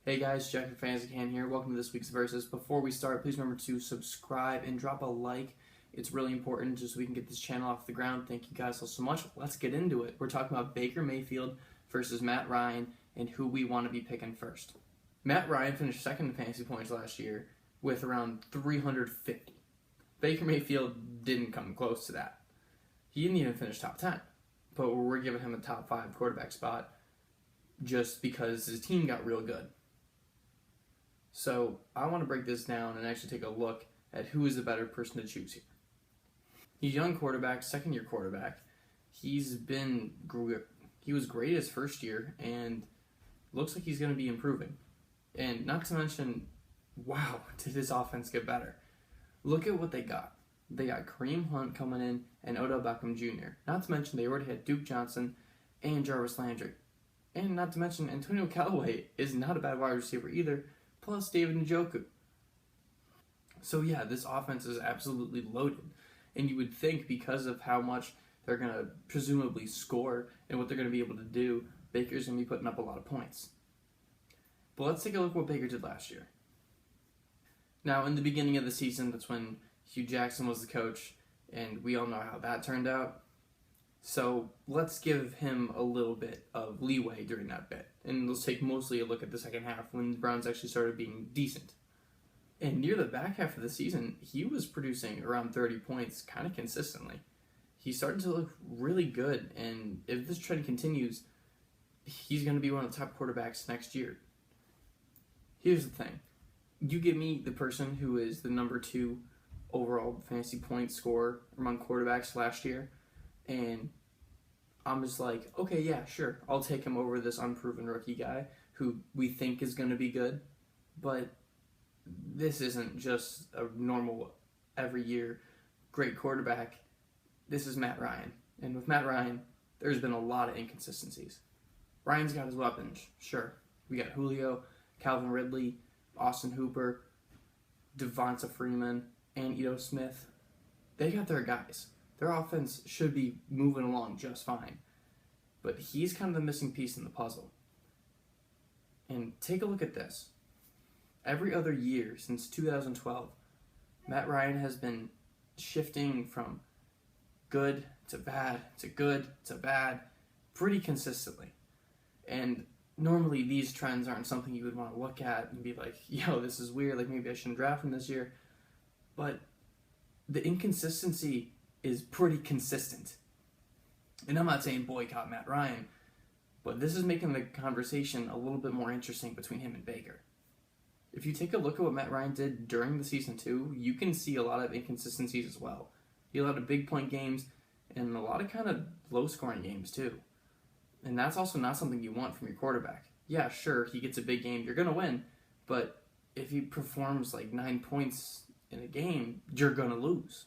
Hey guys, Jack from Fantasy Can here. Welcome to this week's Versus. Before we start, please remember to subscribe and drop a like. It's really important just so we can get this channel off the ground. Thank you guys all so much. Let's get into it. We're talking about Baker Mayfield versus Matt Ryan and who we want to be picking first. Matt Ryan finished second in fantasy points last year with around 350. Baker Mayfield didn't come close to that. He didn't even finish top 10, but we're giving him a top 5 quarterback spot just because his team got real good. So I want to break this down and actually take a look at who is the better person to choose here. He's a young quarterback, second-year quarterback. He was great his first year, and looks like he's going to be improving. And not to mention, wow, did his offense get better. Look at what they got. They got Kareem Hunt coming in and Odell Beckham Jr. Not to mention they already had Duke Johnson and Jarvis Landry. And not to mention Antonio Callaway is not a bad wide receiver either, plus David Njoku. So yeah, this offense is absolutely loaded. And you would think because of how much they're going to presumably score and what they're going to be able to do, Baker's going to be putting up a lot of points. But let's take a look at what Baker did last year. Now, in the beginning of the season, that's when Hugh Jackson was the coach, and we all know how that turned out. So let's give him a little bit of leeway during that bit. And let's take mostly a look at the second half when the Browns actually started being decent. And near the back half of the season, he was producing around 30 points kind of consistently. He started to look really good, and if this trend continues, he's going to be one of the top quarterbacks next year. Here's the thing. You give me the person who is the number 2 overall fantasy point scorer among quarterbacks last year, and I'm just like, okay, yeah, sure, I'll take him over this unproven rookie guy who we think is going to be good, but this isn't just a normal, every year, great quarterback. This is Matt Ryan, and with Matt Ryan, there's been a lot of inconsistencies. Ryan's got his weapons, sure. We got Julio, Calvin Ridley, Austin Hooper, Devonta Freeman, and Ito Smith. They got their guys. Their offense should be moving along just fine. But he's kind of the missing piece in the puzzle. And take a look at this. Every other year since 2012, Matt Ryan has been shifting from good to bad to good to bad pretty consistently. And normally these trends aren't something you would want to look at and be like, yo, this is weird, like maybe I shouldn't draft him this year. But the inconsistency is pretty consistent. And I'm not saying boycott Matt Ryan, but this is making the conversation a little bit more interesting between him and Baker. If you take a look at what Matt Ryan did during the season too, you can see a lot of inconsistencies as well. He had a lot of big point games and a lot of kind of low scoring games too. And that's also not something you want from your quarterback. Yeah, sure, he gets a big game, you're going to win, but if he performs like 9 points in a game, you're going to lose.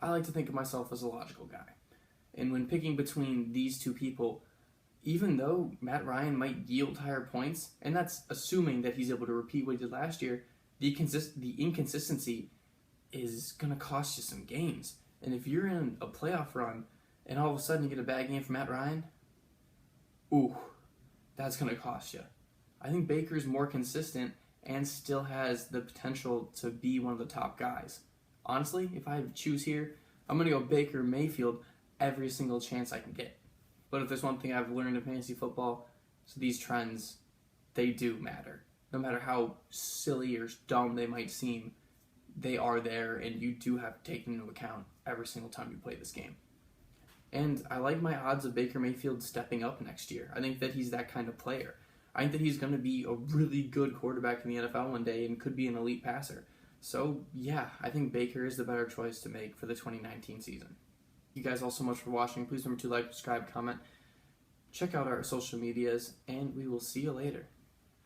I like to think of myself as a logical guy. And when picking between these two people, even though Matt Ryan might yield higher points, and that's assuming that he's able to repeat what he did last year, the inconsistency is going to cost you some games. And if you're in a playoff run and all of a sudden you get a bad game from Matt Ryan, ooh, that's going to cost you. I think Baker's more consistent and still has the potential to be one of the top guys. Honestly, if I had to choose here, I'm going to go Baker Mayfield every single chance I can get. But if there's one thing I've learned in fantasy football, so these trends, they do matter. No matter how silly or dumb they might seem, they are there, and you do have to take them into account every single time you play this game. And I like my odds of Baker Mayfield stepping up next year. I think that he's that kind of player. I think that he's going to be a really good quarterback in the NFL one day and could be an elite passer. So, yeah, I think Baker is the better choice to make for the 2019 season. Thank you guys all so much for watching. Please remember to like, subscribe, comment, check out our social medias, and we will see you later.